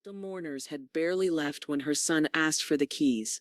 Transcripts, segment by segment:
The mourners had barely left when her son asked for the keys.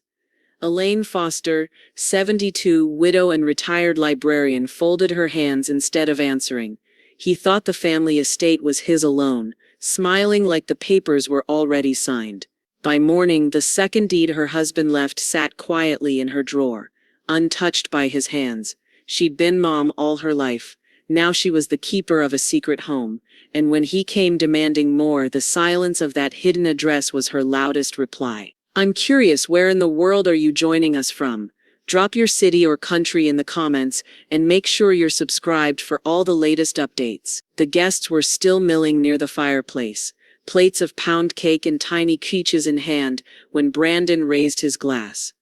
Elaine Foster, 72, widow and retired librarian, folded her hands instead of answering. He thought the family estate was his alone, smiling like the papers were already signed. By morning, the second deed her husband left sat quietly in her drawer, untouched by his hands. She'd been mom all her life. Now she was the keeper of a secret home, and when he came demanding more, the silence of that hidden address was her loudest reply. I'm curious, where in the world are you joining us from? Drop your city or country in the comments, and make sure you're subscribed for all the latest updates. The guests were still milling near the fireplace, plates of pound cake and tiny quiches in hand, when Brandon raised his glass.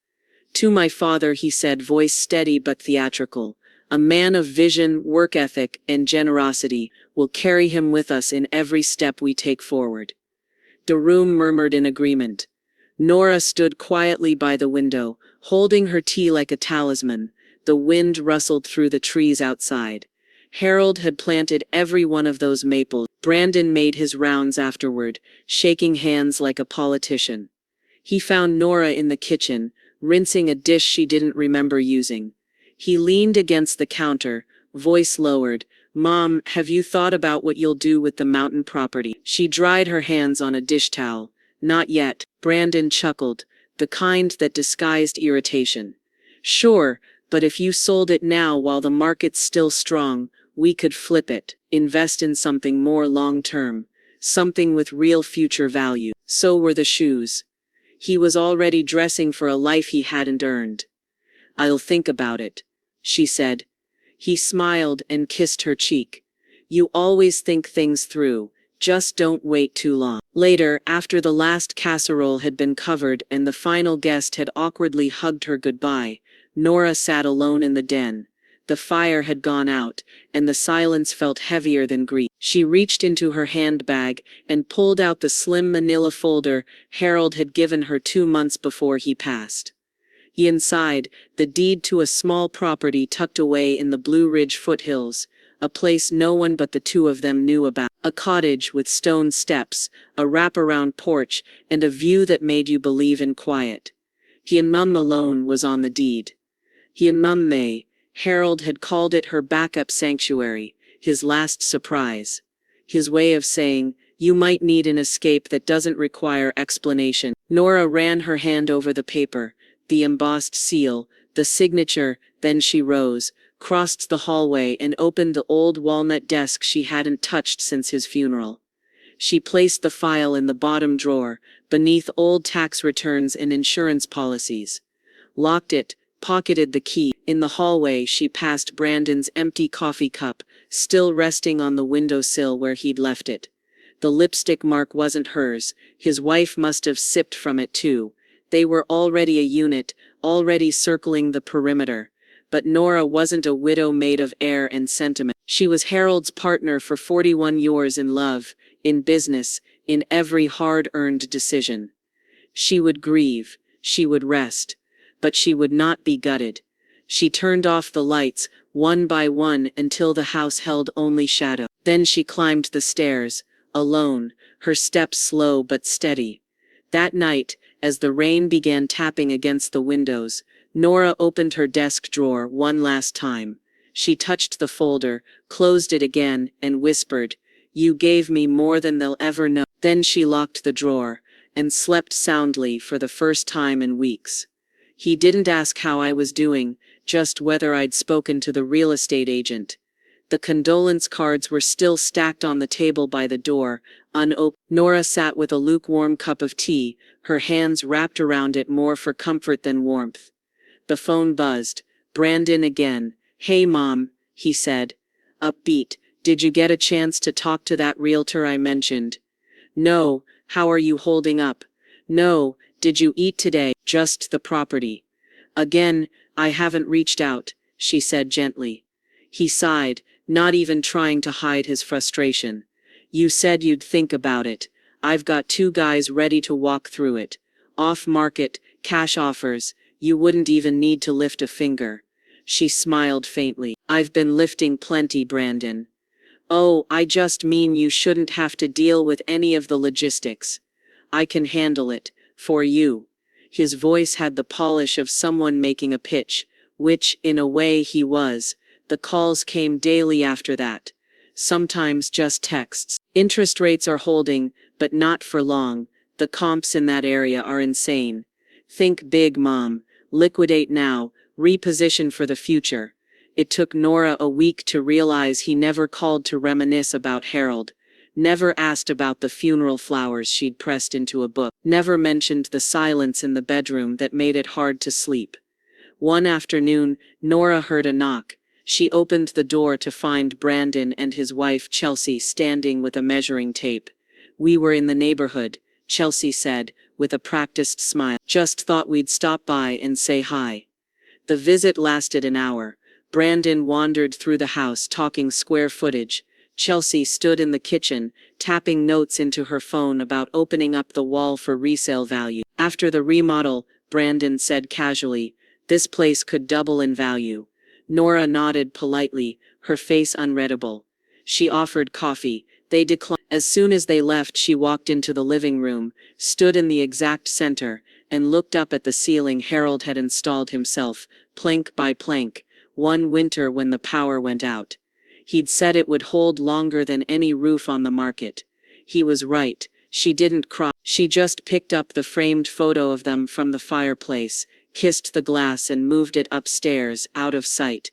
To my father, he said, voice steady but theatrical. A man of vision, work ethic, and generosity. Will carry him with us in every step we take forward. The room murmured in agreement. Nora stood quietly by the window, holding her tea like a talisman. The wind rustled through the trees outside. Harold had planted every one of those maples. Brandon made his rounds afterward, shaking hands like a politician. He found Nora in the kitchen, rinsing a dish she didn't remember using. He leaned against the counter, voice lowered. Mom, have you thought about what you'll do with the mountain property? She dried her hands on a dish towel. Not yet, Brandon chuckled, the kind that disguised irritation. Sure, but if you sold it now while the market's still strong, we could flip it, invest in something more long-term, something with real future value. So were the shoes. He was already dressing for a life he hadn't earned. I'll think about it, she said. He smiled and kissed her cheek. You always think things through, just don't wait too long. Later, after the last casserole had been covered and the final guest had awkwardly hugged her goodbye, Nora sat alone in the den. The fire had gone out, and the silence felt heavier than grief. She reached into her handbag and pulled out the slim manila folder Harold had given her 2 months before he passed. Inside, the deed to a small property tucked away in the Blue Ridge foothills, a place no one but the two of them knew about. A cottage with stone steps, a wraparound porch, and a view that made you believe in quiet. Mum Malone was on the deed. Mum May, Harold had called it her backup sanctuary, his last surprise. His way of saying, you might need an escape that doesn't require explanation. Nora ran her hand over the paper, the embossed seal, the signature, then she rose, crossed the hallway and opened the old walnut desk she hadn't touched since his funeral. She placed the file in the bottom drawer, beneath old tax returns and insurance policies. Locked it, pocketed the key. In the hallway, she passed Brandon's empty coffee cup, still resting on the windowsill where he'd left it. The lipstick mark wasn't hers, his wife must have sipped from it too. They were already a unit, already circling the perimeter. But Nora wasn't a widow made of air and sentiment. She was Harold's partner for 41 years in love, in business, in every hard-earned decision. She would grieve, she would rest, but she would not be gutted. She turned off the lights, one by one, until the house held only shadow. Then she climbed the stairs, alone, her steps slow but steady. That night, as the rain began tapping against the windows, Nora opened her desk drawer one last time. She touched the folder, closed it again, and whispered, "You gave me more than they'll ever know." Then she locked the drawer, and slept soundly for the first time in weeks. He didn't ask how I was doing, just whether I'd spoken to the real estate agent. The condolence cards were still stacked on the table by the door, unopened. Nora sat with a lukewarm cup of tea, her hands wrapped around it more for comfort than warmth. The phone buzzed. Brandon again. "Hey Mom," he said. Upbeat. "Did you get a chance to talk to that realtor I mentioned?" "No, how are you holding up?" "No, did you eat today?" "Just the property." "Again, I haven't reached out," she said gently. He sighed, not even trying to hide his frustration. "You said you'd think about it. I've got 2 guys ready to walk through it. Off-market, cash offers. You wouldn't even need to lift a finger." She smiled faintly. "I've been lifting plenty, Brandon." "Oh, I just mean you shouldn't have to deal with any of the logistics." I can handle it, for you." His voice had the polish of someone making a pitch, which, in a way, he was. The calls came daily after that. Sometimes just texts. "Interest rates are holding, but not for long. The comps in that area are insane. Think big, Mom. Liquidate now, reposition for the future." It took Nora a week to realize he never called to reminisce about Harold, never asked about the funeral flowers she'd pressed into a book, never mentioned the silence in the bedroom that made it hard to sleep. One afternoon, Nora heard a knock. She opened the door to find Brandon and his wife Chelsea standing with a measuring tape. "We were in the neighborhood," Chelsea said, with a practiced smile. "Just thought we'd stop by and say hi." The visit lasted an hour. Brandon wandered through the house talking square footage. Chelsea stood in the kitchen, tapping notes into her phone about opening up the wall for resale value. After the remodel, Brandon said casually, "This place could double in value." Nora nodded politely, her face unreadable. She offered coffee. They declined. As soon as they left, she walked into the living room, stood in the exact center, and looked up at the ceiling Harold had installed himself, plank by plank, one winter when the power went out. He'd said it would hold longer than any roof on the market. He was right. She didn't cry. She just picked up the framed photo of them from the fireplace, kissed the glass and moved it upstairs, out of sight.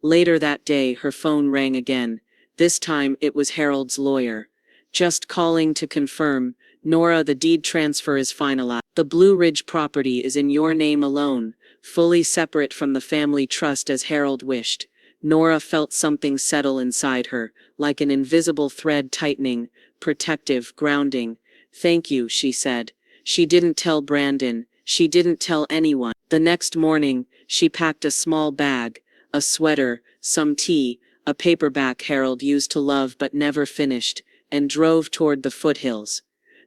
Later that day, her phone rang again. This time it was Harold's lawyer. "Just calling to confirm, Nora, the deed transfer is finalized. The Blue Ridge property is in your name alone, fully separate from the family trust as Harold wished." Nora felt something settle inside her, like an invisible thread tightening, protective, grounding. "Thank you," she said. She didn't tell Brandon. She didn't tell anyone. The next morning, she packed a small bag, a sweater, some tea, a paperback Harold used to love but never finished, and drove toward the foothills.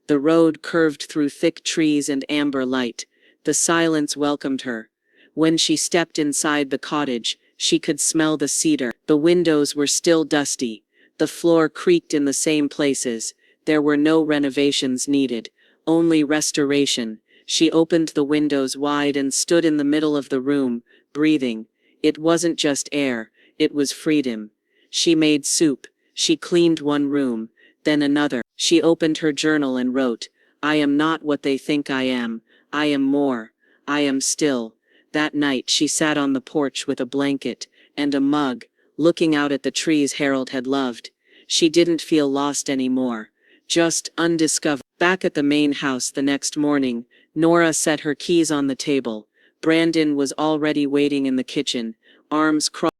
The road curved through thick trees and amber light. The silence welcomed her. When she stepped inside the cottage, she could smell the cedar. The windows were still dusty. The floor creaked in the same places. There were no renovations needed, only restoration. She opened the windows wide and stood in the middle of the room, breathing. It wasn't just air, it was freedom. She made soup. She cleaned one room, then another. She opened her journal and wrote, "I am not what they think I am. I am more. I am still." That night she sat on the porch with a blanket and a mug, looking out at the trees Harold had loved. She didn't feel lost anymore, just undiscovered. Back at the main house the next morning, Nora set her keys on the table. Brandon was already waiting in the kitchen, arms crossed.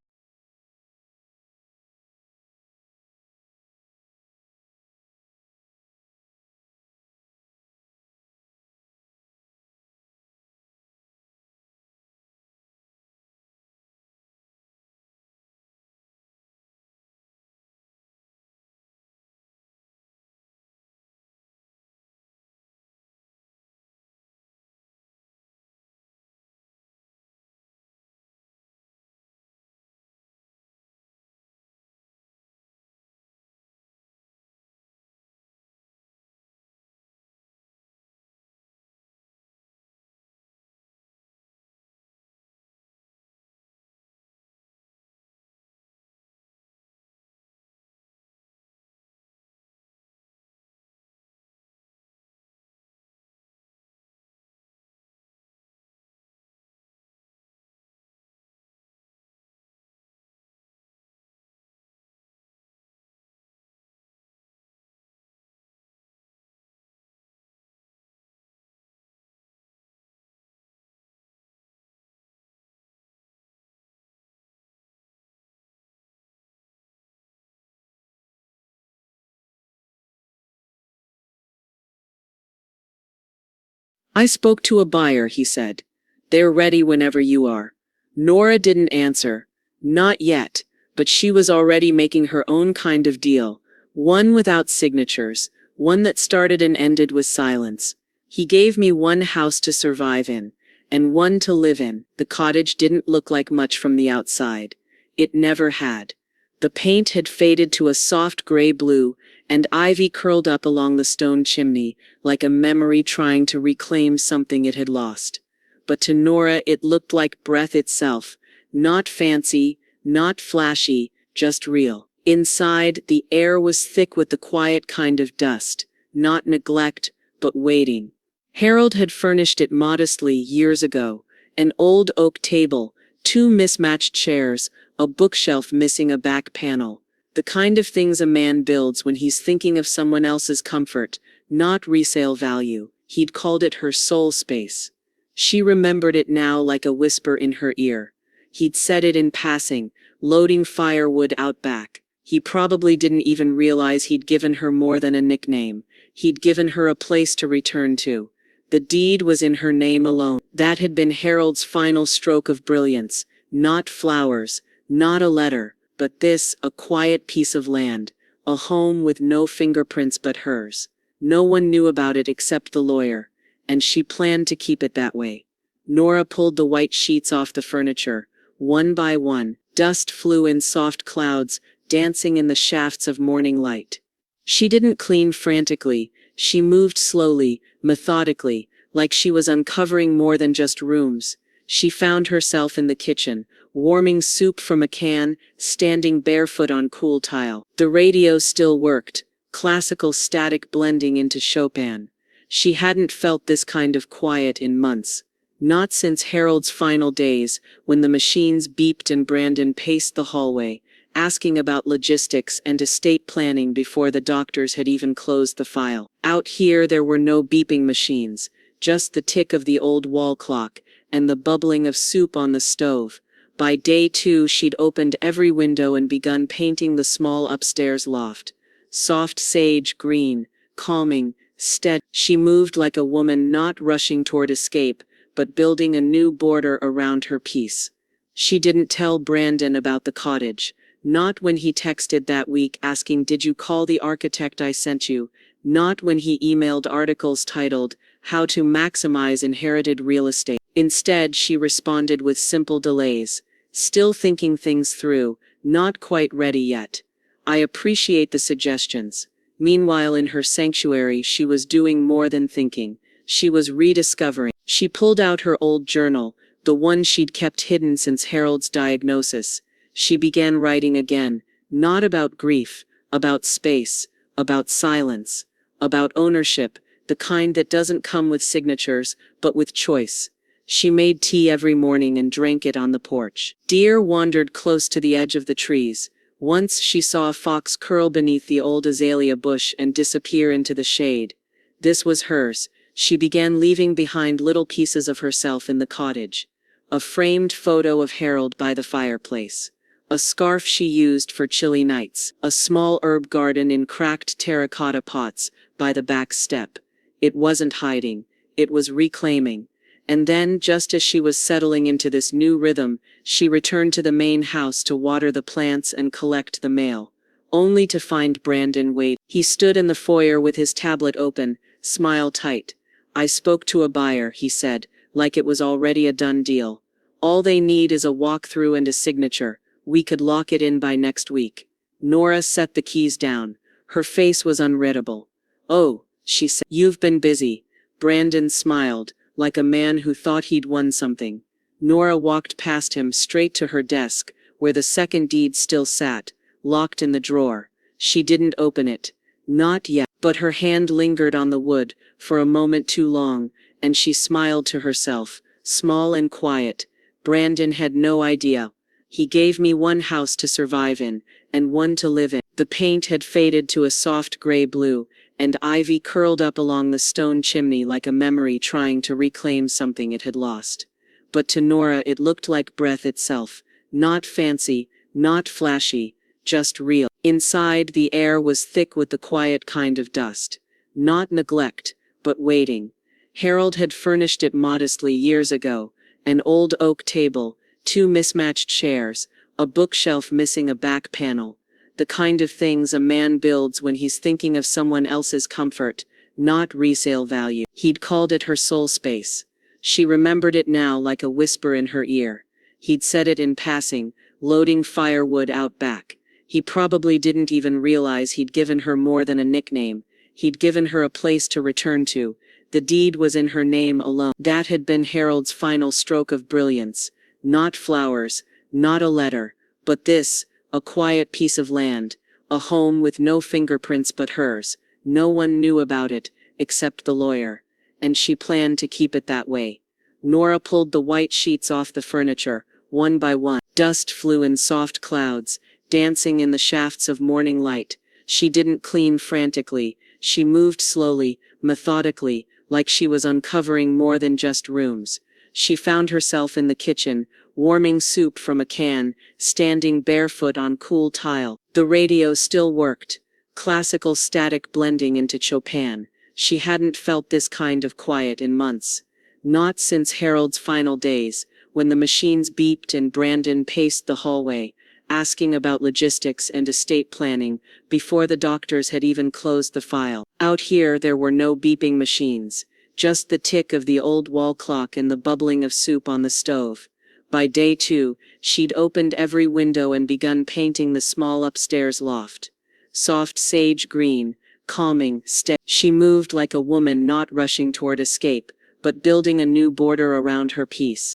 "I spoke to a buyer," he said. "They're ready whenever you are." Nora didn't answer. Not yet, but she was already making her own kind of deal. One without signatures, one that started and ended with silence. "He gave me one house to survive in, and one to live in." The cottage didn't look like much from the outside. It never had. The paint had faded to a soft gray blue, and ivy curled up along the stone chimney, like a memory trying to reclaim something it had lost. But to Nora it looked like breath itself, not fancy, not flashy, just real. Inside, the air was thick with the quiet kind of dust, not neglect, but waiting. Harold had furnished it modestly years ago, an old oak table, 2 mismatched chairs, a bookshelf missing a back panel. The kind of things a man builds when he's thinking of someone else's comfort, not resale value. He'd called it her soul space. She remembered it now like a whisper in her ear. He'd said it in passing, loading firewood out back. He probably didn't even realize he'd given her more than a nickname. He'd given her a place to return to. The deed was in her name alone. That had been Harold's final stroke of brilliance. Not flowers, not a letter, but this, a quiet piece of land, a home with no fingerprints but hers. No one knew about it except the lawyer, and she planned to keep it that way. Nora pulled the white sheets off the furniture. One by one, dust flew in soft clouds, dancing in the shafts of morning light. She didn't clean frantically, she moved slowly, methodically, like she was uncovering more than just rooms. She found herself in the kitchen, warming soup from a can, standing barefoot on cool tile. The radio still worked, classical static blending into Chopin. She hadn't felt this kind of quiet in months. Not since Harold's final days, when the machines beeped and Brandon paced the hallway, asking about logistics and estate planning before the doctors had even closed the file. Out here there were no beeping machines, just the tick of the old wall clock, and the bubbling of soup on the stove. By day 2 she'd opened every window and begun painting the small upstairs loft. Soft sage green, calming, steady. She moved like a woman not rushing toward escape, but building a new border around her peace. She didn't tell Brandon about the cottage. Not when he texted that week asking, "Did you call the architect I sent you?" Not when he emailed articles titled, "How to Maximize Inherited Real Estate." Instead, she responded with simple delays. "Still thinking things through, not quite ready yet. I appreciate the suggestions." Meanwhile, in her sanctuary, she was doing more than thinking. She was rediscovering. She pulled out her old journal, the one she'd kept hidden since Harold's diagnosis. She began writing again, not about grief, about space, about silence, about ownership, the kind that doesn't come with signatures, but with choice. She made tea every morning and drank it on the porch. Deer wandered close to the edge of the trees. Once she saw a fox curl beneath the old azalea bush and disappear into the shade. This was hers. She began leaving behind little pieces of herself in the cottage. A framed photo of Harold by the fireplace. A scarf she used for chilly nights. A small herb garden in cracked terracotta pots by the back step. It wasn't hiding. It was reclaiming. And then, just as she was settling into this new rhythm, she returned to the main house to water the plants and collect the mail. Only to find Brandon wait. He stood in the foyer with his tablet open, smile tight. "I spoke to a buyer," he said, like it was already a done deal. "All they need is a walkthrough and a signature. We could lock it in by next week." Nora set the keys down. Her face was unreadable. "Oh," she said. "You've been busy." Brandon smiled, like a man who thought he'd won something. Nora walked past him straight to her desk, where the second deed still sat, locked in the drawer. She didn't open it. Not yet. But her hand lingered on the wood, for a moment too long, and she smiled to herself, small and quiet. Brandon had no idea. He gave me one house to survive in, and one to live in. The paint had faded to a soft gray blue, and ivy curled up along the stone chimney like a memory trying to reclaim something it had lost. But to Nora it looked like breath itself, not fancy, not flashy, just real. Inside, the air was thick with the quiet kind of dust. Not neglect, but waiting. Harold had furnished it modestly years ago. An old oak table, 2 mismatched chairs, a bookshelf missing a back panel. The kind of things a man builds when he's thinking of someone else's comfort, not resale value. He'd called it her soul space. She remembered it now like a whisper in her ear. He'd said it in passing, loading firewood out back. He probably didn't even realize he'd given her more than a nickname. He'd given her a place to return to. The deed was in her name alone. That had been Harold's final stroke of brilliance. Not flowers, not a letter, but this, a quiet piece of land, a home with no fingerprints but hers. No one knew about it, except the lawyer. And she planned to keep it that way. Nora pulled the white sheets off the furniture, one by one. Dust flew in soft clouds, dancing in the shafts of morning light. She didn't clean frantically. She moved slowly, methodically, like she was uncovering more than just rooms. She found herself in the kitchen, warming soup from a can, standing barefoot on cool tile. The radio still worked, classical static blending into Chopin. She hadn't felt this kind of quiet in months. Not since Harold's final days, when the machines beeped and Brandon paced the hallway, asking about logistics and estate planning, before the doctors had even closed the file. Out here there were no beeping machines, just the tick of the old wall clock and the bubbling of soup on the stove. By day 2, she'd opened every window and begun painting the small upstairs loft. Soft sage green, calming, steady. She moved like a woman not rushing toward escape, but building a new border around her peace.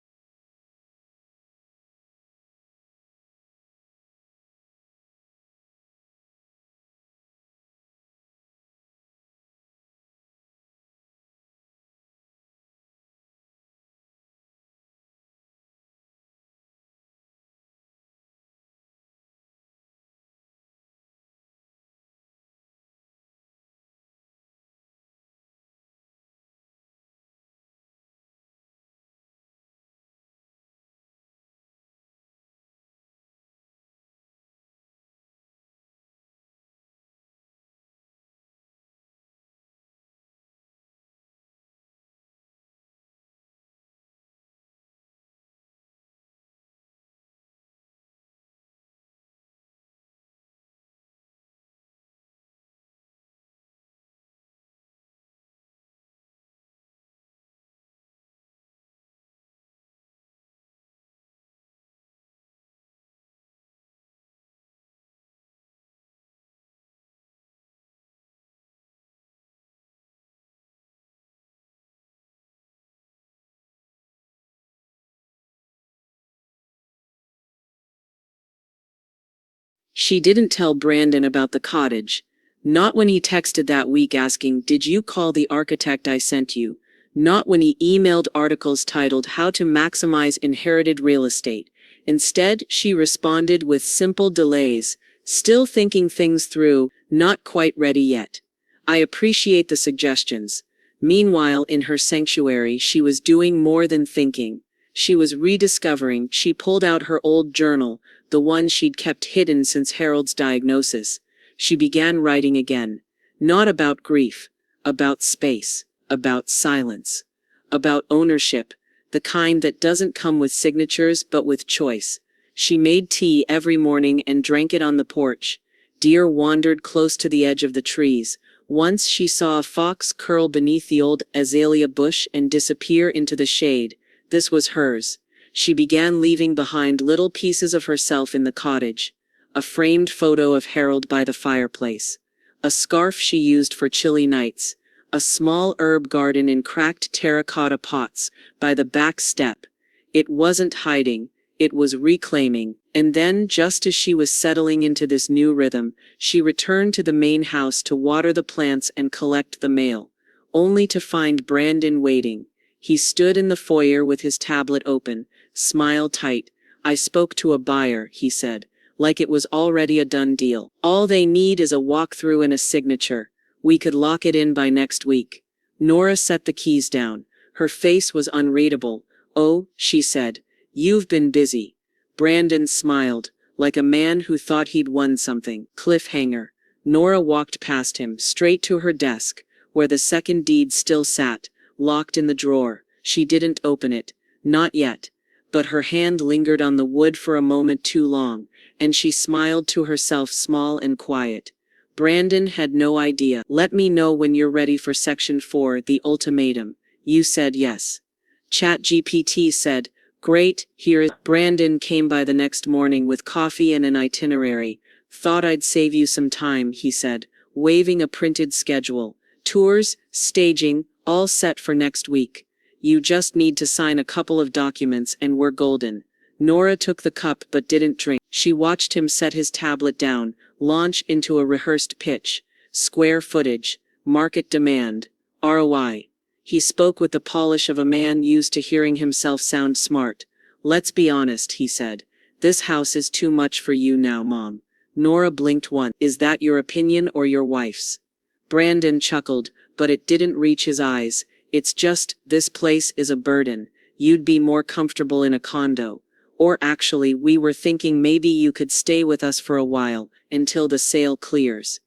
She didn't tell Brandon about the cottage. Not when he texted that week asking, "Did you call the architect I sent you?" Not when he emailed articles titled "How to Maximize Inherited Real Estate." Instead, she responded with simple delays, "Still thinking things through, not quite ready yet. I appreciate the suggestions." Meanwhile, in her sanctuary, she was doing more than thinking. She was rediscovering. She pulled out her old journal, the one she'd kept hidden since Harold's diagnosis. She began writing again. Not about grief, about space, about silence, about ownership, the kind that doesn't come with signatures but with choice. She made tea every morning and drank it on the porch. Deer wandered close to the edge of the trees. Once she saw a fox curl beneath the old azalea bush and disappear into the shade. This was hers. She began leaving behind little pieces of herself in the cottage. A framed photo of Harold by the fireplace. A scarf she used for chilly nights. A small herb garden in cracked terracotta pots by the back step. It wasn't hiding, it was reclaiming. And then, just as she was settling into this new rhythm, she returned to the main house to water the plants and collect the mail. Only to find Brandon waiting. He stood in the foyer with his tablet open, smile tight. "I spoke to a buyer," he said, like it was already a done deal. "All they need is a walkthrough and a signature. We could lock it in by next week." Nora set the keys down. Her face was unreadable. "Oh," she said, "you've been busy." Brandon smiled, like a man who thought he'd won something. Cliffhanger. Nora walked past him, straight to her desk, where the second deed still sat, locked in the drawer. She didn't open it. Not yet. But her hand lingered on the wood for a moment too long, and she smiled to herself, small and quiet. Brandon had no idea. "Let me know when you're ready for Section 4, the ultimatum." "You said yes." ChatGPT said, "Great, here is." Brandon came by the next morning with coffee and an itinerary. Thought I'd save you some time, he said, waving a printed schedule. Tours, staging, all set for next week. You just need to sign a couple of documents and we're golden. Nora took the cup but didn't drink. She watched him set his tablet down, launch into a rehearsed pitch. Square footage, market demand, ROI. He spoke with the polish of a man used to hearing himself sound smart. Let's be honest, he said. This house is too much for you now, Mom. Nora blinked once. Is that your opinion or your wife's? Brandon chuckled, but it didn't reach his eyes. It's just, this place is a burden. You'd be more comfortable in a condo. Or actually, we were thinking maybe you could stay with us for a while, until the sale clears.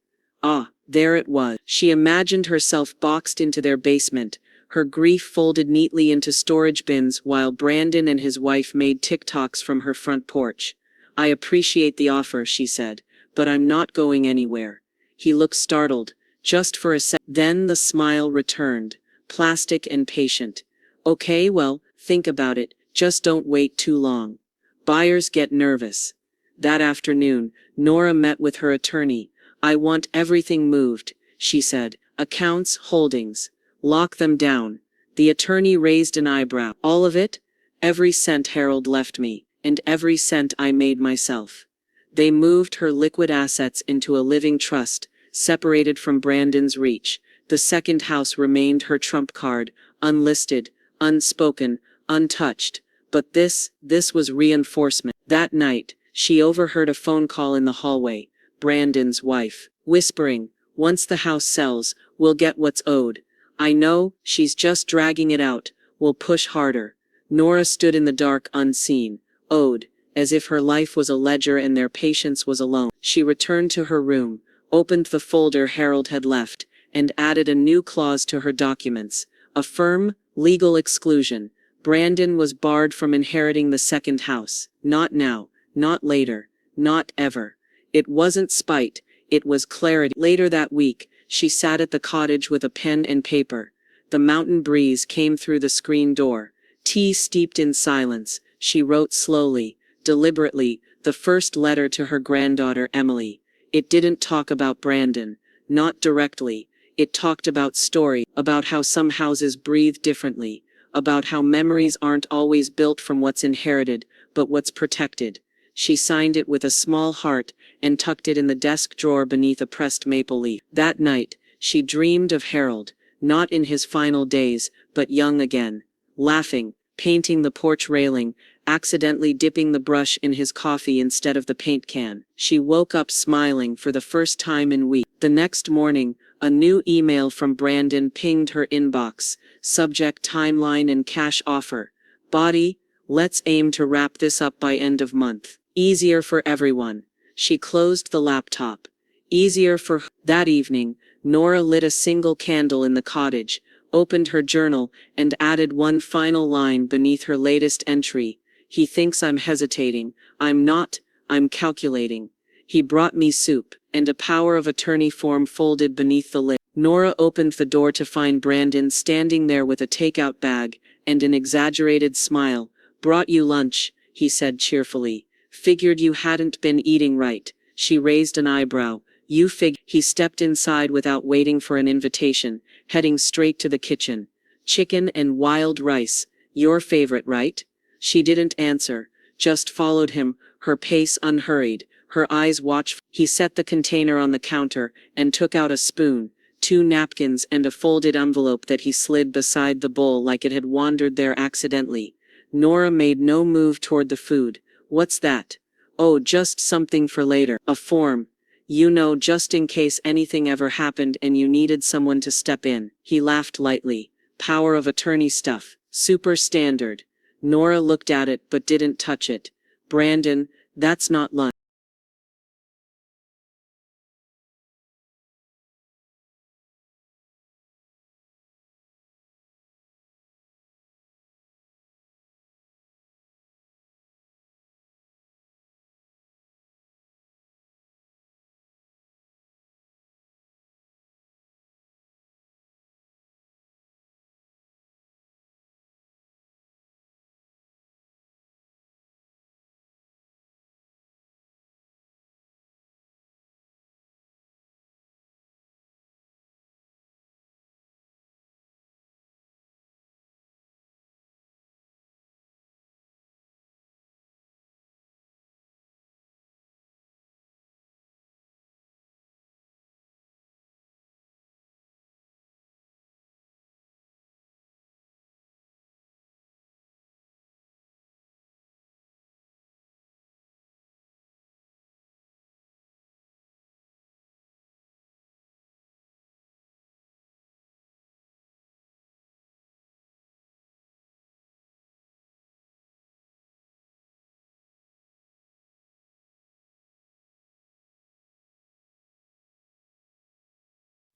Ah, there it was. She imagined herself boxed into their basement, her grief folded neatly into storage bins while Brandon and his wife made TikToks from her front porch. I appreciate the offer, she said, but I'm not going anywhere. He looked startled, just for a sec. Then the smile returned, plastic and patient. Okay, well, think about it, just don't wait too long. Buyers get nervous. That afternoon, Nora met with her attorney. I want everything moved, she said. Accounts, holdings. Lock them down. The attorney raised an eyebrow. All of it? Every cent Harold left me, and every cent I made myself. They moved her liquid assets into a living trust, separated from Brandon's reach. The second house remained her trump card, unlisted, unspoken, untouched. But this was reinforcement. That night, she overheard a phone call in the hallway. Brandon's wife, whispering, once the house sells, we'll get what's owed. I know, she's just dragging it out, we'll push harder. Nora stood in the dark unseen, owed, as if her life was a ledger and their patience was a loan. She returned to her room, opened the folder Harold had left, and added a new clause to her documents. A firm, legal exclusion. Brandon was barred from inheriting the second house. Not now, not later, not ever. It wasn't spite, it was clarity. Later that week, she sat at the cottage with a pen and paper. The mountain breeze came through the screen door. Tea steeped in silence, she wrote slowly, deliberately, the first letter to her granddaughter Emily. It didn't talk about Brandon, not directly. It talked about story, about how some houses breathe differently, about how memories aren't always built from what's inherited, but what's protected. She signed it with a small heart and tucked it in the desk drawer beneath a pressed maple leaf. That night, she dreamed of Harold, not in his final days, but young again, laughing, painting the porch railing, accidentally dipping the brush in his coffee instead of the paint can. She woke up smiling for the first time in weeks. The next morning, a new email from Brandon pinged her inbox. Subject timeline and cash offer. Body, let's aim to wrap this up by end of month. Easier for everyone. She closed the laptop. Easier for her. That evening, Nora lit a single candle in the cottage, opened her journal, and added one final line beneath her latest entry. He thinks I'm hesitating. I'm not, I'm calculating. He brought me soup, and a power of attorney form folded beneath the lid. Nora opened the door to find Brandon standing there with a takeout bag, and an exaggerated smile. Brought you lunch, he said cheerfully. Figured you hadn't been eating right. She raised an eyebrow. You fig. He stepped inside without waiting for an invitation, heading straight to the kitchen. Chicken and wild rice. Your favorite, right? She didn't answer, just followed him, her pace unhurried, her eyes watchful. He set the container on the counter and took out a spoon, 2 napkins and a folded envelope that he slid beside the bowl like it had wandered there accidentally. Nora made no move toward the food. What's that? Oh, just something for later. A form. You know, just in case anything ever happened and you needed someone to step in. He laughed lightly. Power of attorney stuff. Super standard. Nora looked at it but didn't touch it. Brandon, that's not lunch.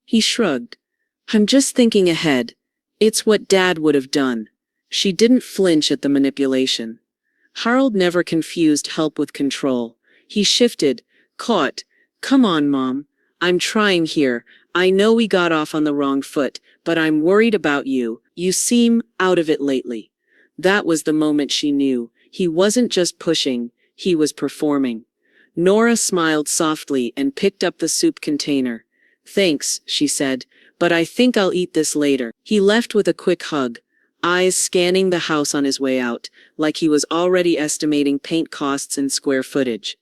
He shrugged. I'm just thinking ahead. It's what Dad would have done. She didn't flinch at the manipulation. Harold never confused help with control. He shifted, caught. Come on, Mom. I'm trying here. I know we got off on the wrong foot, but I'm worried about you. You seem out of it lately. That was the moment she knew. He wasn't just pushing, he was performing. Nora smiled softly and picked up the soup container. Thanks, she said, but I think I'll eat this later. He left with a quick hug, eyes scanning the house on his way out, like he was already estimating paint costs and square footage.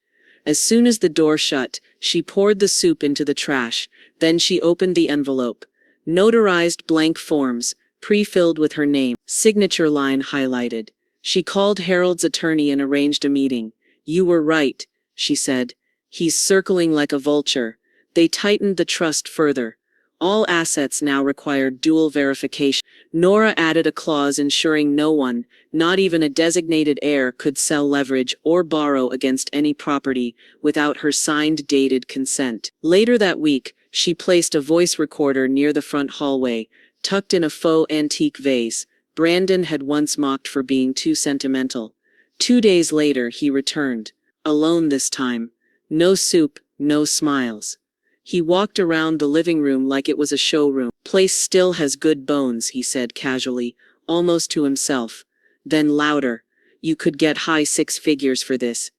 As soon as the door shut, she poured the soup into the trash. Then she opened the envelope. Notarized blank forms, pre-filled with her name, signature line highlighted. She called Harold's attorney and arranged a meeting. You were right, she said. He's circling like a vulture. They tightened the trust further. All assets now required dual verification. Nora added a clause ensuring no one, not even a designated heir, could sell, leverage, or borrow against any property without her signed dated consent. Later that week, she placed a voice recorder near the front hallway, tucked in a faux antique vase Brandon had once mocked for being too sentimental. 2 days later he returned, alone this time. No soup, no smiles. He walked around the living room like it was a showroom. Place still has good bones, he said casually, almost to himself. Then louder. You could get high 6 figures for this.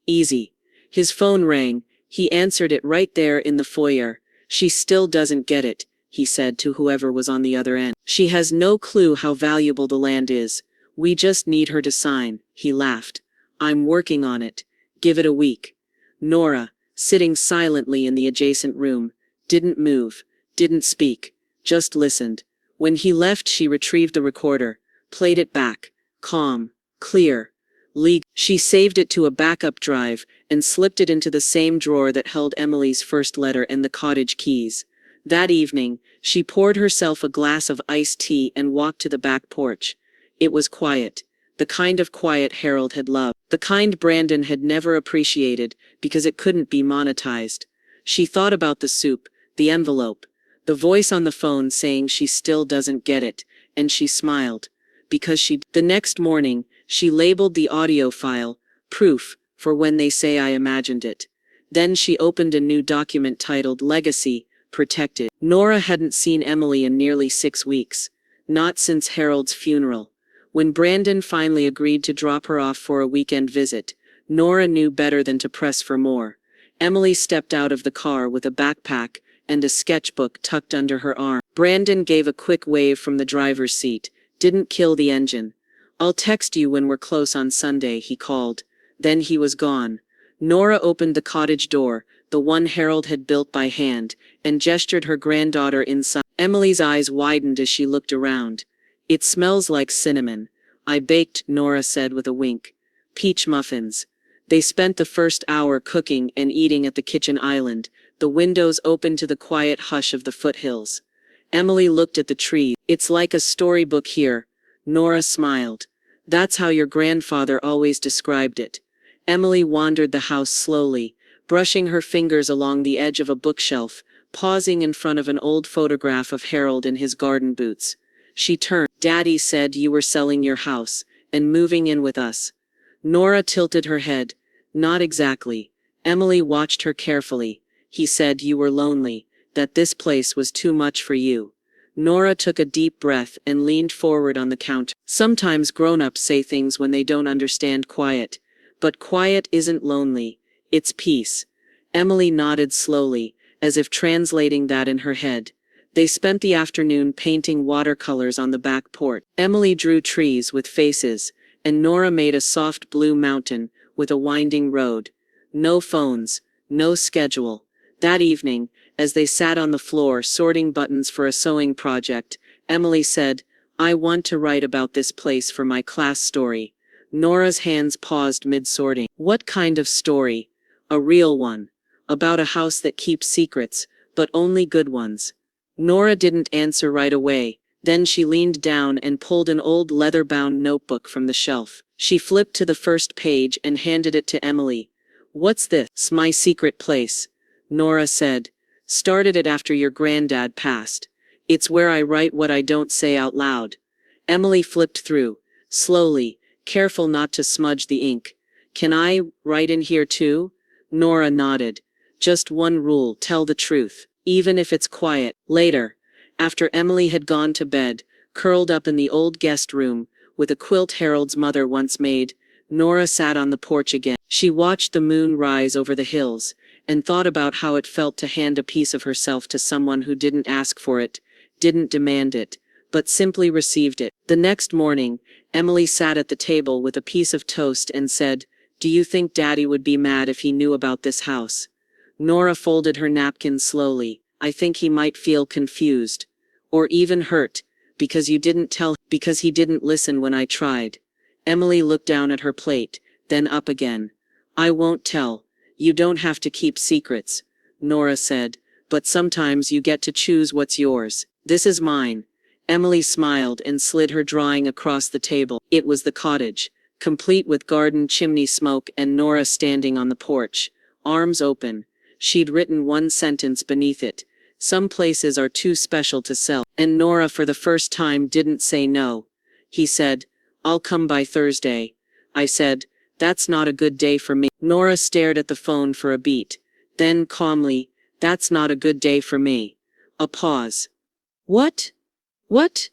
Easy. His phone rang. He answered it right there in the foyer. She still doesn't get it, he said to whoever was on the other end. She has no clue how valuable the land is. We just need her to sign, he laughed. I'm working on it. Give it a week. Nora, sitting silently in the adjacent room, didn't move, didn't speak, just listened. When he left, she retrieved the recorder, played it back, calm, clear, legal. She saved it to a backup drive and slipped it into the same drawer that held Emily's first letter and the cottage keys. That evening, she poured herself a glass of iced tea and walked to the back porch. It was quiet, the kind of quiet Harold had loved, the kind Brandon had never appreciated because it couldn't be monetized. She thought about the soup, the envelope, the voice on the phone saying she still doesn't get it, and she smiled. Because the next morning, she labeled the audio file, proof, for when they say I imagined it. Then she opened a new document titled Legacy, Protected. Nora hadn't seen Emily in nearly 6 weeks. Not since Harold's funeral. When Brandon finally agreed to drop her off for a weekend visit, Nora knew better than to press for more. Emily stepped out of the car with a backpack and a sketchbook tucked under her arm. Brandon gave a quick wave from the driver's seat. Didn't kill the engine. I'll text you when we're close on Sunday, he called. Then he was gone. Nora opened the cottage door, the one Harold had built by hand, and gestured her granddaughter inside. Emily's eyes widened as she looked around. It smells like cinnamon. I baked, Nora said with a wink. Peach muffins. They spent the first hour cooking and eating at the kitchen island, the windows open to the quiet hush of the foothills. Emily looked at the tree. It's like a storybook here. Nora smiled. That's how your grandfather always described it. Emily wandered the house slowly, brushing her fingers along the edge of a bookshelf, pausing in front of an old photograph of Harold in his garden boots. She turned. Daddy said you were selling your house and moving in with us. Nora tilted her head. Not exactly. Emily watched her carefully. He said you were lonely, that this place was too much for you. Nora took a deep breath and leaned forward on the counter. Sometimes grown-ups say things when they don't understand quiet. But quiet isn't lonely. It's peace. Emily nodded slowly, as if translating that in her head. They spent the afternoon painting watercolors on the back porch. Emily drew trees with faces, and Nora made a soft blue mountain with a winding road. No phones, no schedule. That evening, as they sat on the floor sorting buttons for a sewing project, Emily said, I want to write about this place for my class story. Nora's hands paused mid-sorting. What kind of story? A real one. About a house that keeps secrets, but only good ones. Nora didn't answer right away. Then she leaned down and pulled an old leather-bound notebook from the shelf. She flipped to the first page and handed it to Emily. What's this? It's my secret place, Nora said, Started it after your granddad passed. It's where I write what I don't say out loud. Emily flipped through, slowly, careful not to smudge the ink. Can I write in here too? Nora nodded. Just one rule, tell the truth, even if it's quiet. Later, after Emily had gone to bed, curled up in the old guest room, with a quilt Harold's mother once made, Nora sat on the porch again. She watched the moon rise over the hills, and thought about how it felt to hand a piece of herself to someone who didn't ask for it, didn't demand it, but simply received it. The next morning, Emily sat at the table with a piece of toast and said, "Do you think Daddy would be mad if he knew about this house?" Nora folded her napkin slowly. "I think he might feel confused. Or even hurt, because he didn't listen when I tried." Emily looked down at her plate, then up again. "I won't tell. You don't have to keep secrets," Nora said, "but sometimes you get to choose what's yours. This is mine." Emily smiled and slid her drawing across the table. It was the cottage, complete with garden chimney smoke and Nora standing on the porch, arms open. She'd written one sentence beneath it. "Some places are too special to sell." And Nora for the first time didn't say no. He said, "I'll come by Thursday." I said, "That's not a good day for me." Nora stared at the phone for a beat. Then calmly, "That's not a good day for me." A pause. "What? What?"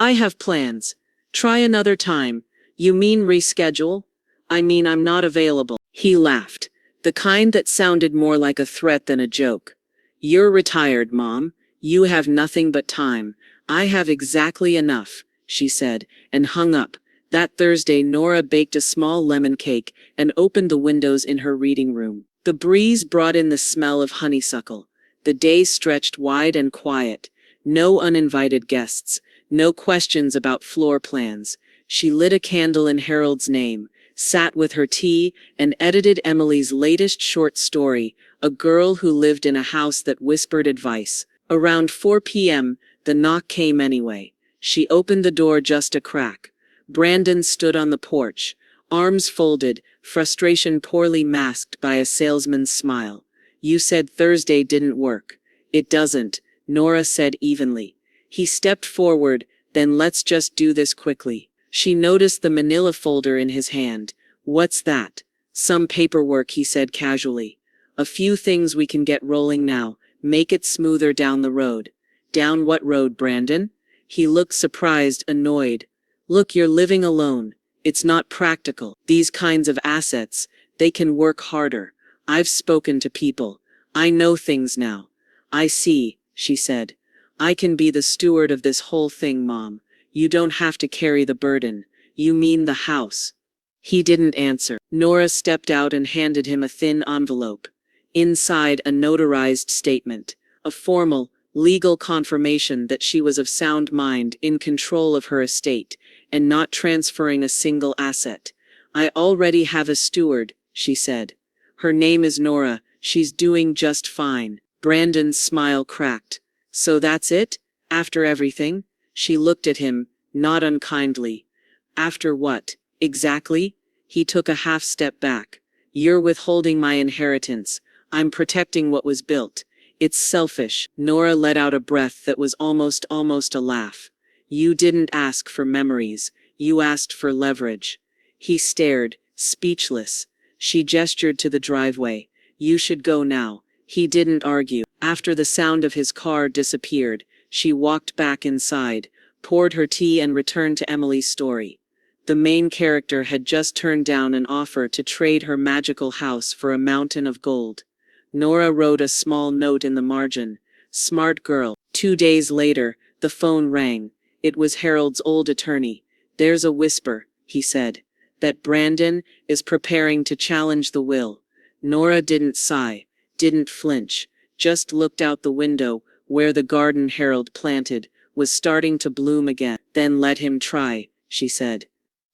"I have plans. Try another time." "You mean reschedule?" "I mean I'm not available." He laughed, the kind that sounded more like a threat than a joke. "You're retired, Mom. You have nothing but time." "I have exactly enough," she said, and hung up. That Thursday Nora baked a small lemon cake and opened the windows in her reading room. The breeze brought in the smell of honeysuckle. The day stretched wide and quiet. No uninvited guests. No questions about floor plans. She lit a candle in Harold's name, sat with her tea, and edited Emily's latest short story, A Girl Who Lived in a House That Whispered Advice. Around 4 p.m., the knock came anyway. She opened the door just a crack. Brandon stood on the porch, arms folded, frustration poorly masked by a salesman's smile. "You said Thursday didn't work." "It doesn't," Nora said evenly. He stepped forward, "Then let's just do this quickly." She noticed the manila folder in his hand. "What's that?" "Some paperwork," he said casually. "A few things we can get rolling now, make it smoother down the road." "Down what road, Brandon?" He looked surprised, annoyed. "Look, you're living alone. It's not practical. These kinds of assets, they can work harder. I've spoken to people. I know things now." "I see," she said. "I can be the steward of this whole thing, Mom. You don't have to carry the burden." "You mean the house?" He didn't answer. Nora stepped out and handed him a thin envelope. Inside, a notarized statement. A formal, legal confirmation that she was of sound mind, in control of her estate, and not transferring a single asset. "I already have a steward," she said. "Her name is Nora. She's doing just fine." Brandon's smile cracked. "So that's it? After everything?" She looked at him, not unkindly. "After what, exactly?" He took a half step back. "You're withholding my inheritance. I'm protecting what was built. It's selfish." Nora let out a breath that was almost a laugh. "You didn't ask for memories. You asked for leverage." He stared, speechless. She gestured to the driveway. "You should go now." He didn't argue. After the sound of his car disappeared, she walked back inside, poured her tea and returned to Emily's story. The main character had just turned down an offer to trade her magical house for a mountain of gold. Nora wrote a small note in the margin. "Smart girl." 2 days later, the phone rang. It was Harold's old attorney. "There's a whisper," he said, "that Brandon is preparing to challenge the will." Nora didn't sigh, didn't flinch, just looked out the window, where the garden Harold planted was starting to bloom again. "Then let him try," she said.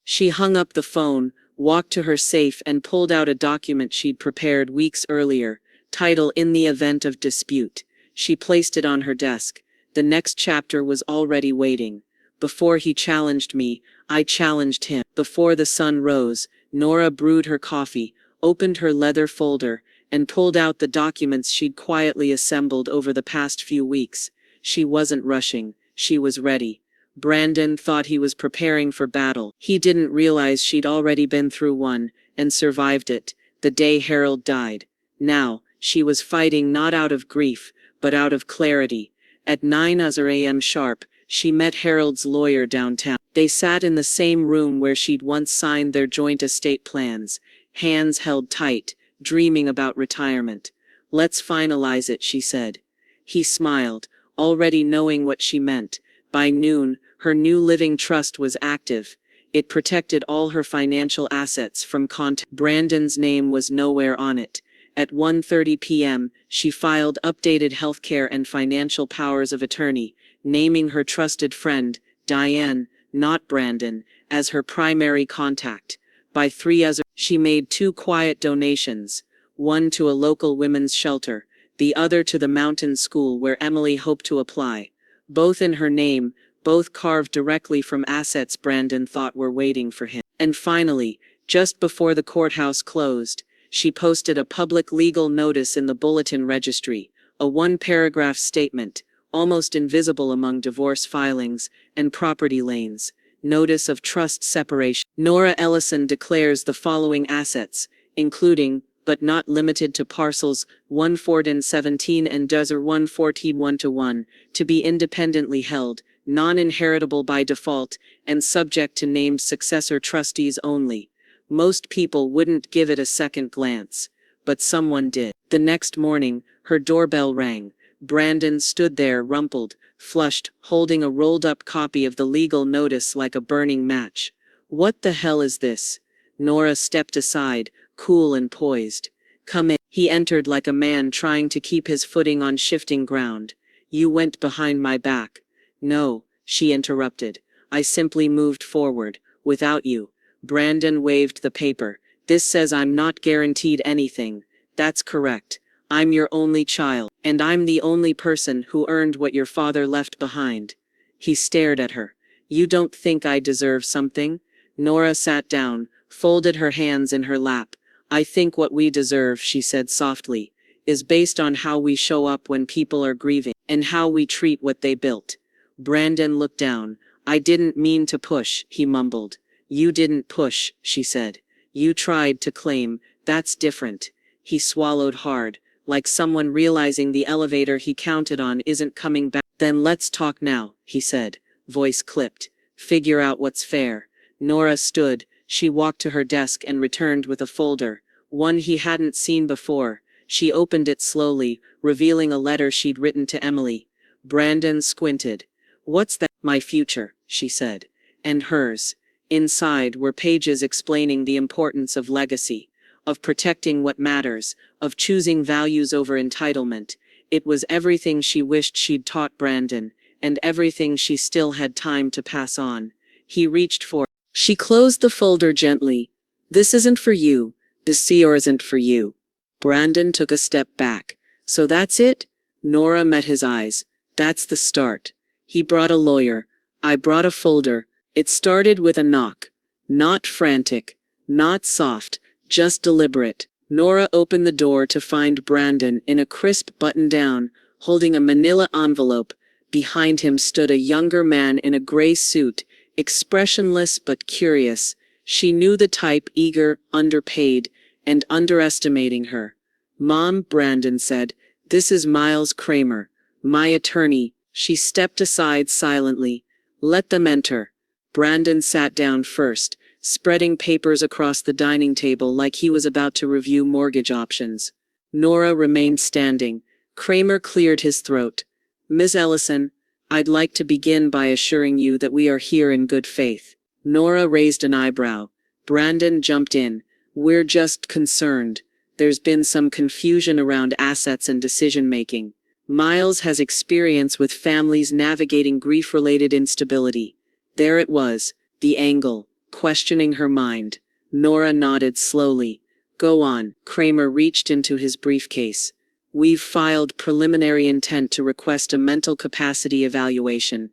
She hung up the phone, walked to her safe and pulled out a document she'd prepared weeks earlier, title "In the Event of Dispute." She placed it on her desk. The next chapter was already waiting. "Before he challenged me, I challenged him." Before the sun rose, Nora brewed her coffee, opened her leather folder, and pulled out the documents she'd quietly assembled over the past few weeks. She wasn't rushing, she was ready. Brandon thought he was preparing for battle. He didn't realize she'd already been through one, and survived it, the day Harold died. Now, she was fighting not out of grief, but out of clarity. At 9 a.m. sharp, she met Harold's lawyer downtown. They sat in the same room where she'd once signed their joint estate plans, hands held tight, dreaming about retirement. "Let's finalize it," she said. He smiled, already knowing what she meant. By noon, her new living trust was active. It protected all her financial assets from contact. Brandon's name was nowhere on it. At 1:30 p.m., she filed updated healthcare and financial powers of attorney, naming her trusted friend, Diane, not Brandon, as her primary contact. By 3 a.m., she made 2 quiet donations, one to a local women's shelter, the other to the mountain school where Emily hoped to apply. Both in her name, both carved directly from assets Brandon thought were waiting for him. And finally, just before the courthouse closed, she posted a public legal notice in the Bulletin Registry, a 1-paragraph statement, almost invisible among divorce filings and property lanes. Notice of trust separation. Nora Ellison declares the following assets, including, but not limited to parcels 117 and dozer 114 1-1, to be independently held, non-inheritable by default, and subject to named successor trustees only. Most people wouldn't give it a second glance, but someone did. The next morning, her doorbell rang. Brandon stood there rumpled, flushed, holding a rolled-up copy of the legal notice like a burning match. "What the hell is this?" Nora stepped aside, cool and poised. "Come in." He entered like a man trying to keep his footing on shifting ground. "You went behind my back." "No," she interrupted. "I simply moved forward, without you." Brandon waved the paper. "This says I'm not guaranteed anything." "That's correct. I'm your only child, and I'm the only person who earned what your father left behind." He stared at her. "You don't think I deserve something?" Nora sat down, folded her hands in her lap. "I think what we deserve," she said softly, "is based on how we show up when people are grieving, and how we treat what they built." Brandon looked down. "I didn't mean to push," he mumbled. "You didn't push," she said. "You tried to claim. That's different." He swallowed hard, like someone realizing the elevator he counted on isn't coming back. "Then let's talk now," he said, voice clipped. "Figure out what's fair." Nora stood. She walked to her desk and returned with a folder, one he hadn't seen before. She opened it slowly, revealing a letter she'd written to Emily. Brandon squinted. "What's that?" "My future," she said. "And hers." Inside were pages explaining the importance of legacy, of protecting what matters, of choosing values over entitlement. It was everything she wished she'd taught Brandon, and everything she still had time to pass on. He reached for. She closed the folder gently. "This isn't for you. This isn't for you." Brandon took a step back. "So that's it?" Nora met his eyes. "That's the start." He brought a lawyer. I brought a folder. It started with a knock. Not frantic, not soft, just deliberate. Nora opened the door to find Brandon in a crisp button-down, holding a manila envelope. Behind him stood a younger man in a gray suit, expressionless but curious. She knew the type, eager, underpaid, and underestimating her. "Mom," Brandon said, "this is Miles Kramer, my attorney." She stepped aside silently. "Let them enter." Brandon sat down first, spreading papers across the dining table like he was about to review mortgage options. Nora remained standing. Kramer cleared his throat. "Ms. Ellison, I'd like to begin by assuring you that we are here in good faith." Nora raised an eyebrow. Brandon jumped in. "We're just concerned. There's been some confusion around assets and decision-making. Miles has experience with families navigating grief-related instability." There it was, the angle, questioning her mind. Nora nodded slowly. "Go on." Kramer reached into his briefcase. "We've filed preliminary intent to request a mental capacity evaluation.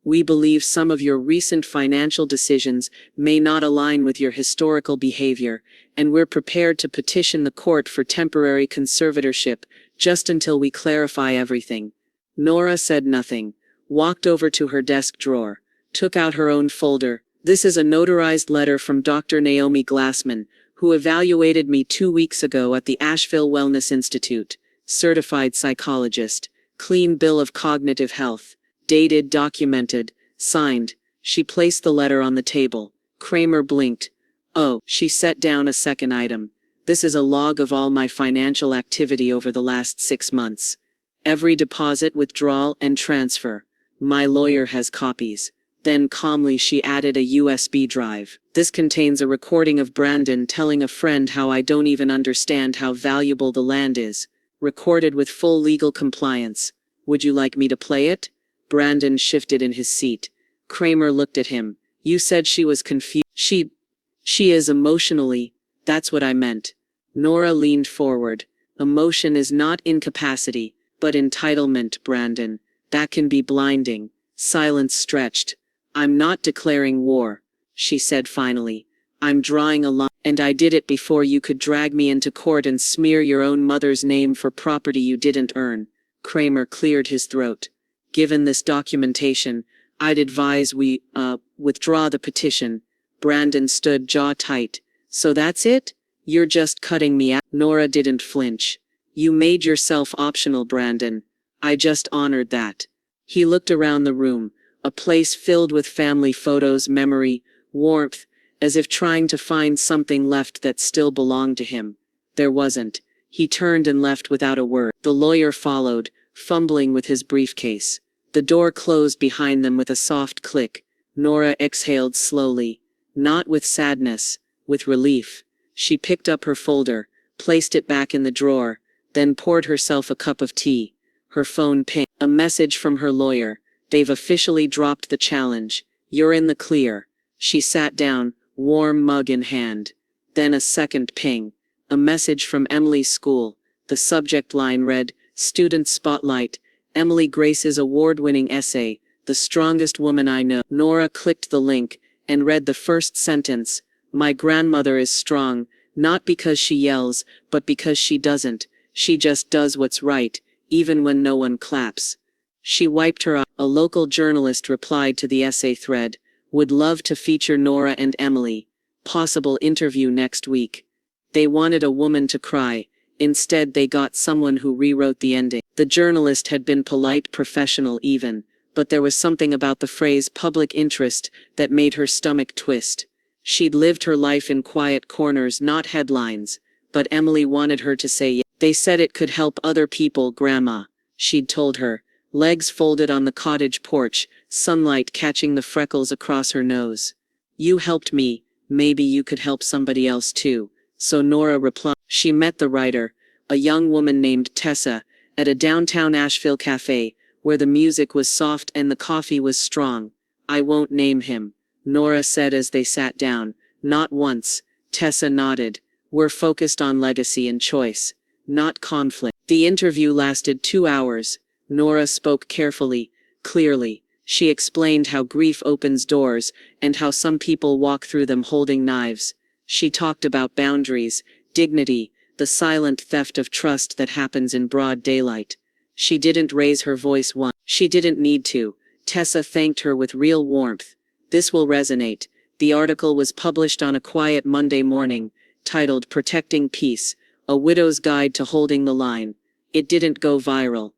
We believe some of your recent financial decisions may not align with your historical behavior, and we're prepared to petition the court for temporary conservatorship just until we clarify everything." Nora said nothing, walked over to her desk drawer, took out her own folder. "This is a notarized letter from Dr. Naomi Glassman, who evaluated me 2 weeks ago at the Asheville Wellness Institute. Certified psychologist. Clean bill of cognitive health. Dated, documented, signed." She placed the letter on the table. Kramer blinked. "Oh," she set down a second item. "This is a log of all my financial activity over the last 6 months. Every deposit, withdrawal, and transfer. My lawyer has copies." Then calmly she added a USB drive. "This contains a recording of Brandon telling a friend how I don't even understand how valuable the land is. Recorded with full legal compliance. Would you like me to play it?" Brandon shifted in his seat. Kramer looked at him. "You said she was confused." She is emotionally. That's what I meant." Nora leaned forward. "Emotion is not incapacity, but entitlement, Brandon. That can be blinding." Silence stretched. "I'm not declaring war," she said finally. "I'm drawing a line, and I did it before you could drag me into court and smear your own mother's name for property you didn't earn." Kramer cleared his throat. "Given this documentation, I'd advise we, withdraw the petition." Brandon stood jaw tight. "So that's it? You're just cutting me out?" Nora didn't flinch. "You made yourself optional, Brandon. I just honored that." He looked around the room, a place filled with family photos, memory, warmth, as if trying to find something left that still belonged to him. There wasn't. He turned and left without a word. The lawyer followed, fumbling with his briefcase. The door closed behind them with a soft click. Nora exhaled slowly. Not with sadness, with relief. She picked up her folder, placed it back in the drawer, then poured herself a cup of tea. Her phone pinged. A message from her lawyer. "They've officially dropped the challenge. You're in the clear." She sat down, warm mug in hand. Then a second ping. A message from Emily's school. The subject line read, "Student Spotlight, Emily Grace's award-winning essay, 'The Strongest Woman I Know.'" Nora clicked the link and read the first sentence. "My grandmother is strong, not because she yells, but because she doesn't. She just does what's right, even when no one claps." She wiped her eye. A local journalist replied to the essay thread, "Would love to feature Nora and Emily. Possible interview next week." They wanted a woman to cry. Instead they got someone who rewrote the ending. The journalist had been polite, professional even, but there was something about the phrase "public interest" that made her stomach twist. She'd lived her life in quiet corners, not headlines, but Emily wanted her to say yes. "They said it could help other people, Grandma," she'd told her, legs folded on the cottage porch, sunlight catching the freckles across her nose. "You helped me, maybe you could help somebody else too." So Nora replied. She met the writer, a young woman named Tessa, at a downtown Asheville cafe, where the music was soft and the coffee was strong. "I won't name him," Nora said as they sat down. "Not once." Tessa nodded. "We're focused on legacy and choice, not conflict." The interview lasted 2 hours. Nora spoke carefully, clearly. She explained how grief opens doors, and how some people walk through them holding knives. She talked about boundaries, dignity, the silent theft of trust that happens in broad daylight. She didn't raise her voice once. She didn't need to. Tessa thanked her with real warmth. "This will resonate." The article was published on a quiet Monday morning, titled "Protecting Peace, A Widow's Guide to Holding the Line." It didn't go viral.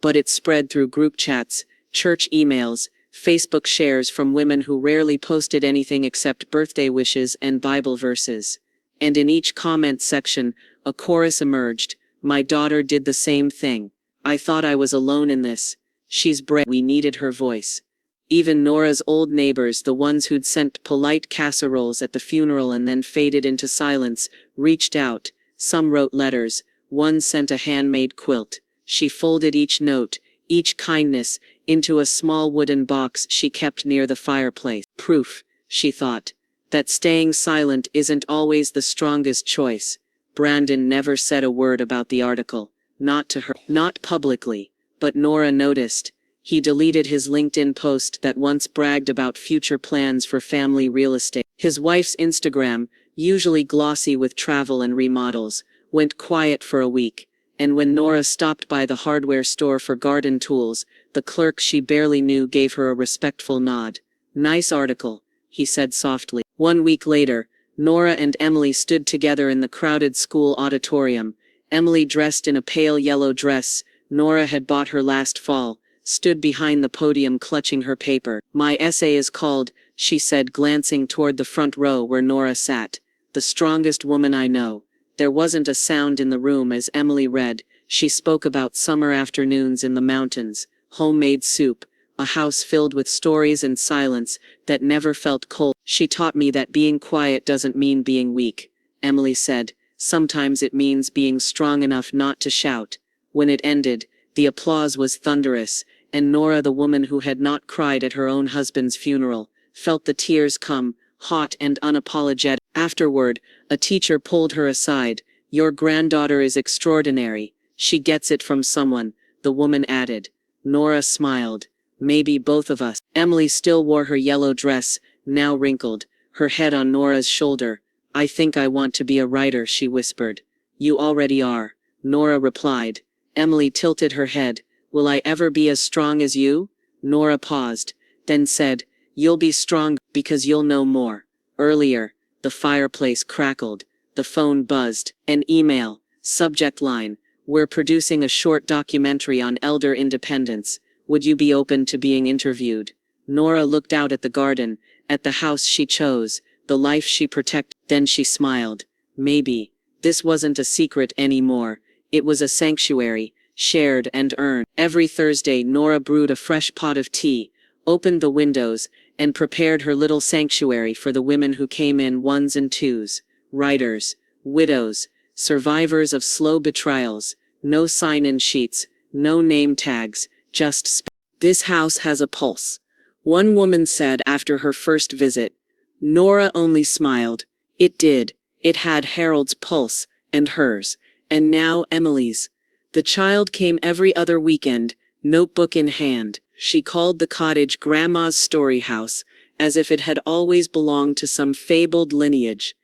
But it spread through group chats, church emails, Facebook shares from women who rarely posted anything except birthday wishes and Bible verses. And in each comment section, a chorus emerged. "My daughter did the same thing. I thought I was alone in this. She's brave." We needed her voice. Even Nora's old neighbors, the ones who'd sent polite casseroles at the funeral and then faded into silence, reached out. Some wrote letters. One sent a handmade quilt. She folded each note, each kindness, into a small wooden box she kept near the fireplace. Proof, she thought, that staying silent isn't always the strongest choice. Brandon never said a word about the article. Not to her. Not publicly. But Nora noticed. He deleted his LinkedIn post that once bragged about future plans for family real estate. His wife's Instagram, usually glossy with travel and remodels, went quiet for a week. And when Nora stopped by the hardware store for garden tools, the clerk she barely knew gave her a respectful nod. "Nice article," he said softly. 1 week later, Nora and Emily stood together in the crowded school auditorium. Emily, dressed in a pale yellow dress Nora had bought her last fall, stood behind the podium clutching her paper. "My essay is called," she said, glancing toward the front row where Nora sat, "The Strongest Woman I Know." There wasn't a sound in the room as Emily read. She spoke about summer afternoons in the mountains, homemade soup, a house filled with stories and silence that never felt cold. "She taught me that being quiet doesn't mean being weak," Emily said. "Sometimes it means being strong enough not to shout." When it ended, the applause was thunderous, and Nora, the woman who had not cried at her own husband's funeral, felt the tears come, hot and unapologetic. Afterward, a teacher pulled her aside. "Your granddaughter is extraordinary. She gets it from someone," the woman added. Nora smiled. "Maybe both of us." Emily still wore her yellow dress, now wrinkled, her head on Nora's shoulder. "I think I want to be a writer," she whispered. "You already are," Nora replied. Emily tilted her head. "Will I ever be as strong as you?" Nora paused, then said, "You'll be strong because you'll know more." Earlier, the fireplace crackled. The phone buzzed. An email. Subject line: "We're producing a short documentary on elder independence. Would you be open to being interviewed?" Nora looked out at the garden, at the house she chose, the life she protected. Then she smiled. Maybe. This wasn't a secret anymore. It was a sanctuary, shared and earned. Every Thursday Nora brewed a fresh pot of tea, opened the windows, and prepared her little sanctuary for the women who came in ones and twos. Writers, widows, survivors of slow betrayals. No sign-in sheets, no name tags, just "This house has a pulse," one woman said after her first visit. Nora only smiled. It did. It had Harold's pulse, and hers, and now Emily's. The child came every other weekend, notebook in hand. She called the cottage Grandma's story house, as if it had always belonged to some fabled lineage.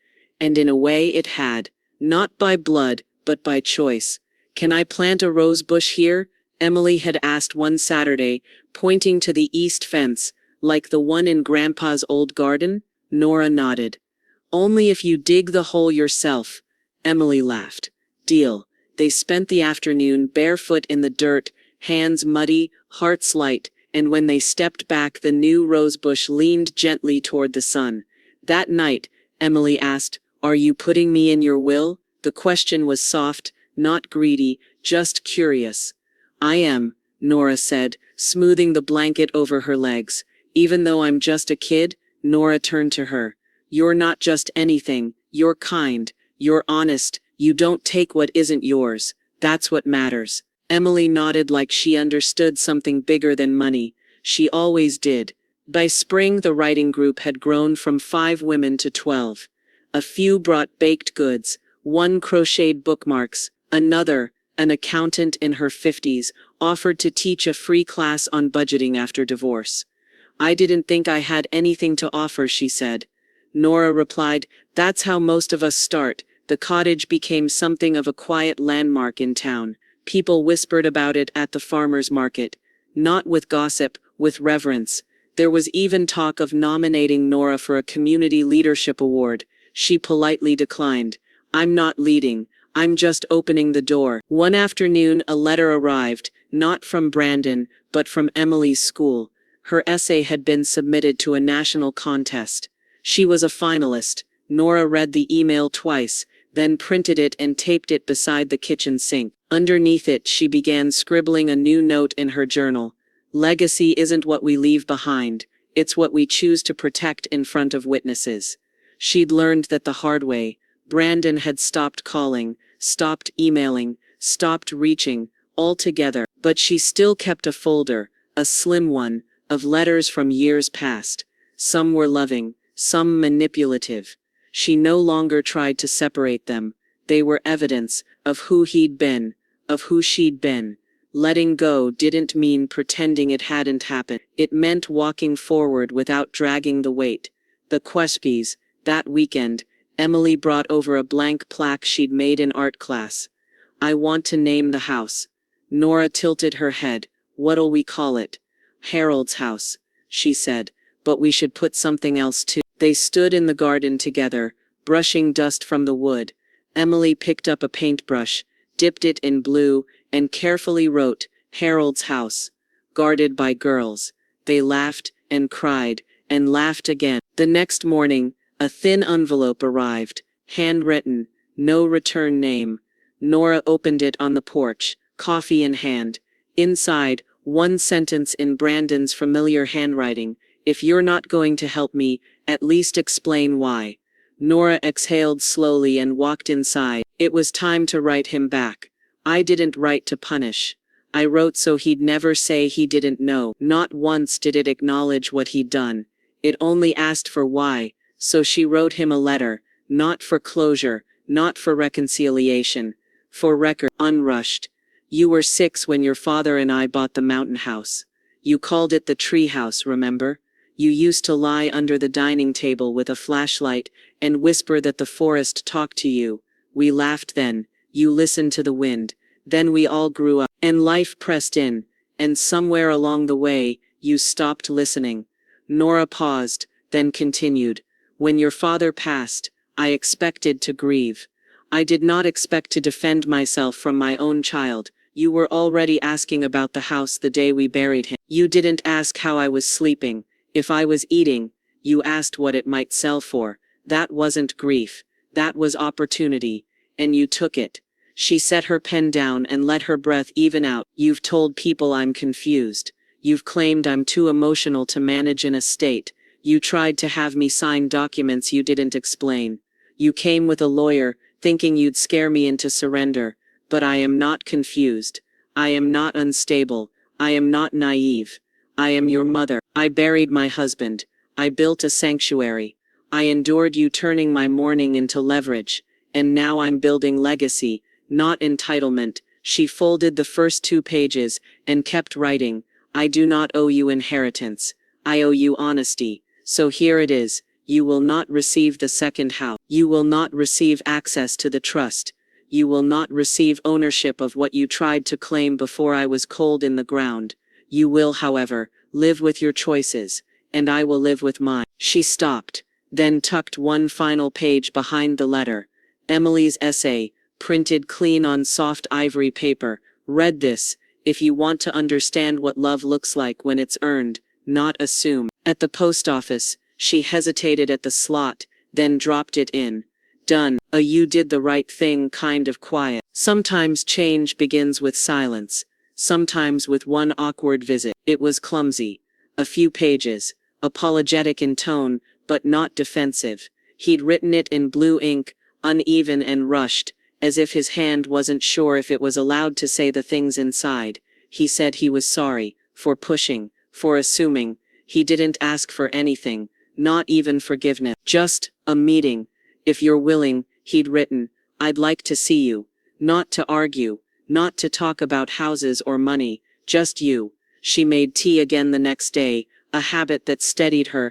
And in a way it had, not by blood, but by choice. "Can I plant a rose bush here?" Emily had asked one Saturday, pointing to the east fence, "like the one in Grandpa's old garden?" Nora nodded. "Only if you dig the hole yourself." Emily laughed. "Deal." They spent the afternoon barefoot in the dirt, hands muddy, hearts light, and when they stepped back the new rosebush leaned gently toward the sun. That night, Emily asked, "Are you putting me in your will?" The question was soft, not greedy, just curious. "I am," Nora said, smoothing the blanket over her legs. "Even though I'm just a kid?" Nora turned to her. "You're not just anything, you're kind, you're honest, you don't take what isn't yours. That's what matters." Emily nodded like she understood something bigger than money. She always did. By spring the writing group had grown from 5 women to 12. A few brought baked goods, one crocheted bookmarks, another, an accountant in her 50s, offered to teach a free class on budgeting after divorce. "I didn't think I had anything to offer," she said. Nora replied, "That's how most of us start." The cottage became something of a quiet landmark in town. People whispered about it at the farmer's market. Not with gossip, with reverence. There was even talk of nominating Nora for a community leadership award. She politely declined. "I'm not leading. I'm just opening the door." One afternoon a letter arrived, not from Brandon, but from Emily's school. Her essay had been submitted to a national contest. She was a finalist. Nora read the email twice, then printed it and taped it beside the kitchen sink. Underneath it she began scribbling a new note in her journal. "Legacy isn't what we leave behind, it's what we choose to protect in front of witnesses." She'd learned that the hard way. Brandon had stopped calling, stopped emailing, stopped reaching, altogether. But she still kept a folder, a slim one, of letters from years past. Some were loving, some manipulative. She no longer tried to separate them. They were evidence of who he'd been, of who she'd been. Letting go didn't mean pretending it hadn't happened. It meant walking forward without dragging the weight. The Quespies, that weekend, Emily brought over a blank plaque she'd made in art class. "I want to name the house." Nora tilted her head. "What'll we call it?" "Harold's house," she said, "but we should put something else too." They stood in the garden together, brushing dust from the wood. Emily picked up a paintbrush, dipped it in blue, and carefully wrote, "Harold's house, guarded by girls." They laughed, and cried, and laughed again. The next morning, a thin envelope arrived, handwritten, "No return name." Nora opened it on the porch, coffee in hand. Inside, one sentence in Brandon's familiar handwriting: "If you're not going to help me, at least explain why." Nora exhaled slowly and walked inside. It was time to write him back. "I didn't write to punish. I wrote so he'd never say he didn't know." Not once did it acknowledge what he'd done. It only asked for why, so she wrote him a letter, not for closure, not for reconciliation. For record, unrushed. "You were 6 when your father and I bought the mountain house. You called it the tree house, remember? You used to lie under the dining table with a flashlight and whisper that the forest talked to you. We laughed then. You listened to the wind. Then we all grew up, and life pressed in, and somewhere along the way, you stopped listening." Nora paused, then continued. "When your father passed, I expected to grieve. I did not expect to defend myself from my own child. You were already asking about the house the day we buried him. You didn't ask how I was sleeping, if I was eating. You asked what it might sell for. That wasn't grief. That was opportunity. And you took it." She set her pen down and let her breath even out. "You've told people I'm confused. You've claimed I'm too emotional to manage an estate. You tried to have me sign documents you didn't explain. You came with a lawyer, thinking you'd scare me into surrender. But I am not confused. I am not unstable. I am not naive. I am your mother. I buried my husband. I built a sanctuary. I endured you turning my mourning into leverage. And now I'm building legacy, not entitlement." She folded the first 2 pages and kept writing. "I do not owe you inheritance. I owe you honesty. So here it is. You will not receive the second house. You will not receive access to the trust. You will not receive ownership of what you tried to claim before I was cold in the ground. You will, however, live with your choices, and I will live with mine." She stopped, then tucked one final page behind the letter. Emily's essay, printed clean on soft ivory paper, read this: "If you want to understand what love looks like when it's earned, not assume." At the post office, she hesitated at the slot, then dropped it in. Done. A "you did the right thing" kind of quiet. Sometimes change begins with silence. Sometimes with one awkward visit. It was clumsy. A few pages. Apologetic in tone, but not defensive. He'd written it in blue ink, uneven and rushed, as if his hand wasn't sure if it was allowed to say the things inside. He said he was sorry, for pushing, for assuming. He didn't ask for anything, not even forgiveness. Just a meeting. "If you're willing," he'd written, "I'd like to see you. Not to argue, not to talk about houses or money, just you." She made tea again the next day, a habit that steadied her,